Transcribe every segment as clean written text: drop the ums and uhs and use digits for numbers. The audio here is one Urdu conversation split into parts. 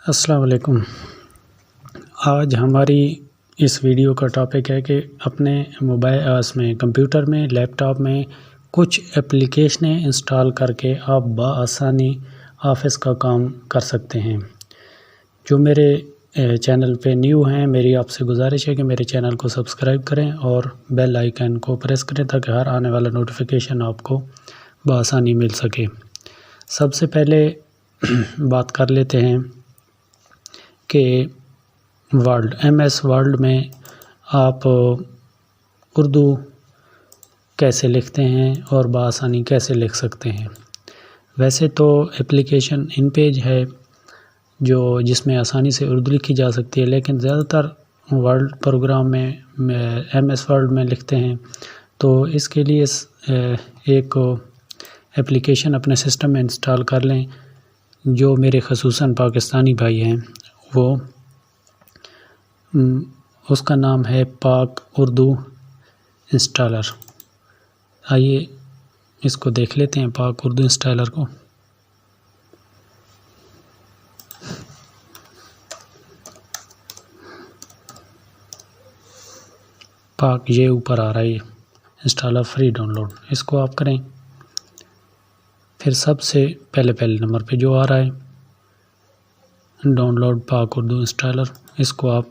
السلام علیکم۔ آج ہماری اس ویڈیو کا ٹاپک ہے کہ اپنے موبائل کمپیوٹر میں، لیپ ٹاپ میں کچھ اپلیکیشنیں انسٹال کر کے آپ بآسانی آفس کا کام کر سکتے ہیں۔ جو میرے چینل پہ نیو ہیں، میری آپ سے گزارش ہے کہ میرے چینل کو سبسکرائب کریں اور بیل آئیکن کو پریس کریں تاکہ ہر آنے والا نوٹیفیکیشن آپ کو بآسانی مل سکے۔ سب سے پہلے بات کر لیتے ہیں کہ ایم ایس ورڈ میں آپ اردو کیسے لکھتے ہیں اور بآسانی کیسے لکھ سکتے ہیں۔ ویسے تو اپلیکیشن ان پیج ہے جس میں آسانی سے اردو لکھی جا سکتی ہے، لیکن زیادہ تر ورڈ پروگرام میں ایم ایس ورڈ میں لکھتے ہیں، تو اس کے لیے ایک اپلیکیشن اپنے سسٹم میں انسٹال کر لیں۔ جو میرے خصوصاً پاکستانی بھائی ہیں اس کا نام ہے پاک اردو انسٹالر۔ آئیے اس کو دیکھ لیتے ہیں، پاک اردو انسٹالر کو۔ پاک یہ اوپر آ رہا ہے انسٹالر فری ڈاؤن لوڈ، اس کو آپ کریں۔ پھر سب سے پہلے نمبر پہ جو آ رہا ہے ڈاؤن لوڈ پاک اردو انسٹالر، اس کو آپ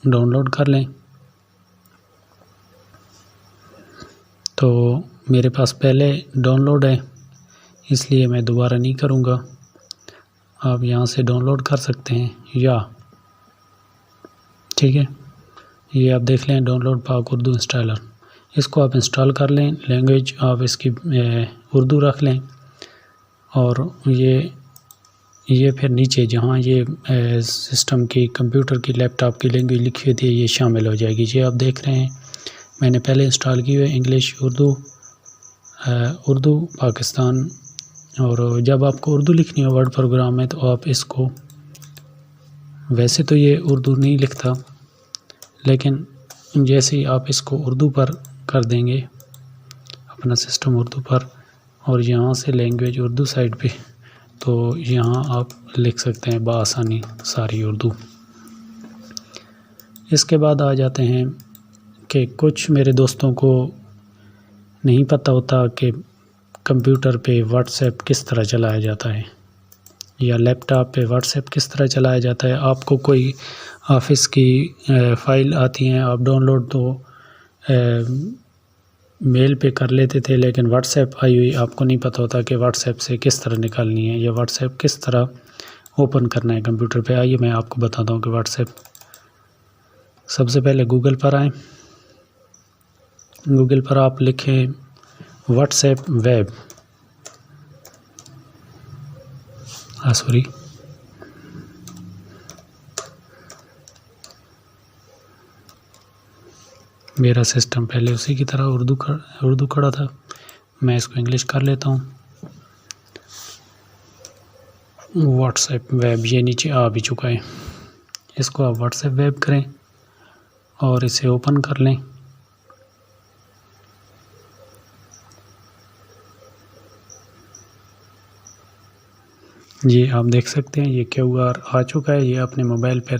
ڈاؤن لوڈ کر لیں۔ تو میرے پاس پہلے ڈاؤن لوڈ ہے، اس لیے میں دوبارہ نہیں کروں گا۔ آپ یہاں سے ڈاؤن لوڈ کر سکتے ہیں ٹھیک ہے، یہ آپ دیکھ لیں ڈاؤن لوڈ پاک اردو انسٹالر۔ اس کو آپ انسٹال کر لیں، لینگویج آپ اس کی اردو رکھ لیں، اور یہ پھر نیچے جہاں یہ سسٹم کی کمپیوٹر کی لیپ ٹاپ کی لینگویج لکھی ہوتی ہے یہ شامل ہو جائے گی۔ یہ آپ دیکھ رہے ہیں میں نے پہلے انسٹال کی ہوئی انگلش، اردو پاکستان۔ اور جب آپ کو اردو لکھنی ہو ورڈ پروگرام میں تو آپ اس کو، ویسے تو یہ اردو نہیں لکھتا، لیکن جیسے ہی آپ اس کو اردو پر کر دیں گے، اپنا سسٹم اردو پر، اور یہاں سے لینگویج اردو سائڈ پہ، تو یہاں آپ لکھ سکتے ہیں بآسانی ساری اردو۔ اس کے بعد آ جاتے ہیں کہ کچھ میرے دوستوں کو نہیں پتہ ہوتا کہ کمپیوٹر پہ واٹس ایپ کس طرح چلایا جاتا ہے، یا لیپ ٹاپ پہ واٹس ایپ کس طرح چلایا جاتا ہے۔ آپ کو کوئی آفس کی فائل آتی ہیں، آپ ڈاؤن لوڈ تو میل پہ کر لیتے تھے، لیکن واٹس ایپ آئی ہوئی آپ کو نہیں پتہ ہوتا کہ واٹس ایپ سے کس طرح نکالنی ہے، یا واٹس ایپ کس طرح اوپن کرنا ہے کمپیوٹر پہ۔ آئیے میں آپ کو بتاتا ہوں کہ واٹس ایپ، سب سے پہلے گوگل پر آئیں، گوگل پر آپ لکھیں واٹس ایپ ویب، میرا سسٹم پہلے اسی کی طرح اردو کھڑا تھا، میں اس کو انگلش کر لیتا ہوں۔ واٹس ایپ ویب یہ نیچے آ بھی چکا ہے، اس کو آپ واٹس ایپ ویب کریں اور اسے اوپن کر لیں۔ یہ آپ دیکھ سکتے ہیں یہ QR آ چکا ہے، یہ اپنے موبائل پر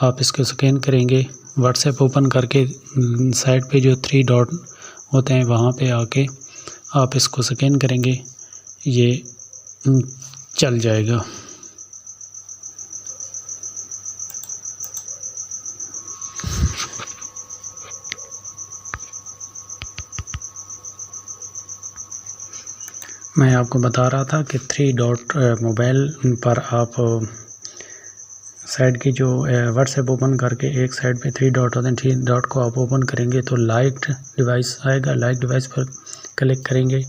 آپ اس کو سکین کریں گے۔ واٹس ایپ اوپن کر کے سائڈ پہ جو 3 ڈاٹ ہوتے ہیں وہاں پہ آ کے آپ اس کو سکین کریں گے، یہ چل جائے گا۔ میں آپ کو بتا رہا تھا کہ 3 ڈاٹ موبائل پر آپ سائڈ کی جو واٹس ایپ اوپن کر کے ایک سائڈ پہ 3 ڈاٹ ہوتے ہیں، 3 ڈاٹ کو آپ اوپن کریں گے تو لائک ڈیوائس آئے گا، لائک ڈیوائس پر کلک کریں گے،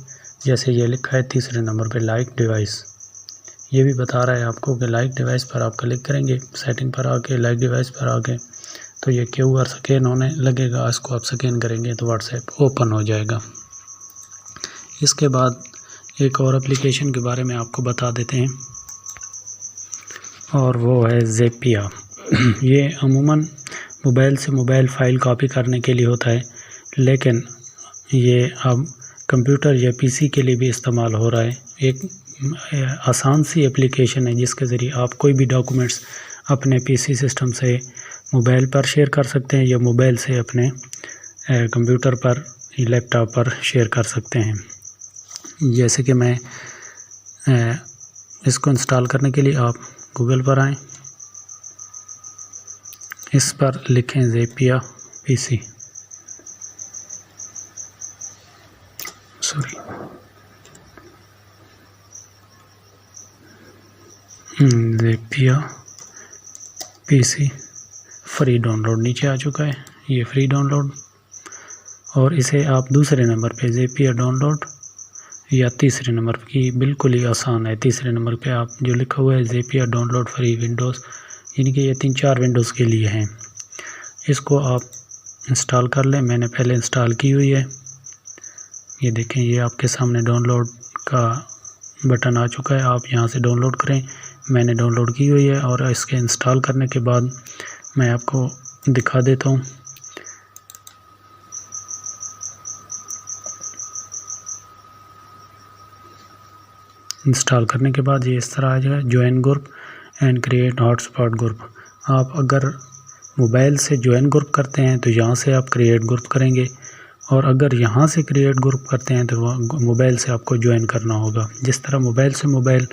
جیسے یہ لکھا ہے تیسرے نمبر پہ لائک ڈیوائس، یہ بھی بتا رہا ہے آپ کو کہ لائک ڈیوائس پر آپ کلک کریں گے، سیٹنگ پر آ کے لائک ڈیوائس پر آ کے تو یہ QR سکین ہونے لگے گا، اس کو آپ سکین کریں گے تو واٹس ایپ اوپن ہو جائے گا۔ اس کے بعد ایک اور اپلیکیشن کے بارے میں آپ کو بتا دیتے ہیں، اور وہ ہے زیپیا۔ یہ عموماً موبائل سے موبائل فائل کاپی کرنے کے لیے ہوتا ہے، لیکن یہ اب کمپیوٹر یا PC کے لیے بھی استعمال ہو رہا ہے۔ ایک آسان سی اپلیکیشن ہے جس کے ذریعے آپ کوئی بھی ڈاکومنٹس اپنے پی سی سسٹم سے موبائل پر شیئر کر سکتے ہیں یا موبائل سے اپنے کمپیوٹر پر لیپ ٹاپ پر شیئر کر سکتے ہیں. جیسے کہ میں اس کو انسٹال کرنے کے لیے آپ گوگل پر آئیں، اس پر لکھیں زیپیا پی سی، زیپیا پی سی فری ڈاؤن لوڈ نیچے آ چکا ہے، یہ فری ڈاؤن لوڈ. اور اسے آپ دوسرے نمبر پہ زیپیا ڈاؤن لوڈ یا تیسرے نمبر کی بالکل ہی آسان ہے، تیسرے نمبر پہ آپ جو لکھا ہوا ہے زیپیا ڈاؤن لوڈ فری ونڈوز، یعنی کہ یہ 3-4 ونڈوز کے لیے ہیں. اس کو آپ انسٹال کر لیں. میں نے پہلے انسٹال کی ہوئی ہے، یہ دیکھیں یہ آپ کے سامنے ڈاؤن لوڈ کا بٹن آ چکا ہے، آپ یہاں سے ڈاؤن لوڈ کریں. میں نے ڈاؤن لوڈ کی ہوئی ہے اور اس کے انسٹال کرنے کے بعد میں آپ کو دکھا دیتا ہوں. انسٹال کرنے کے بعد یہ اس طرح آ جائے، join group and create hotspot group. آپ اگر موبائل سے جوائن گروپ کرتے ہیں تو یہاں سے آپ کریٹ گروپ کریں گے، اور اگر یہاں سے کریٹ گروپ کرتے ہیں تو موبائل سے آپ کو جوائن کرنا ہوگا. جس طرح موبائل سے موبائل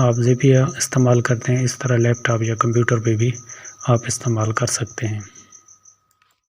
آپ زیپیا استعمال کرتے ہیں، اس طرح لیپ ٹاپ یا کمپیوٹر پہ بھی آپ استعمال کر سکتے ہیں.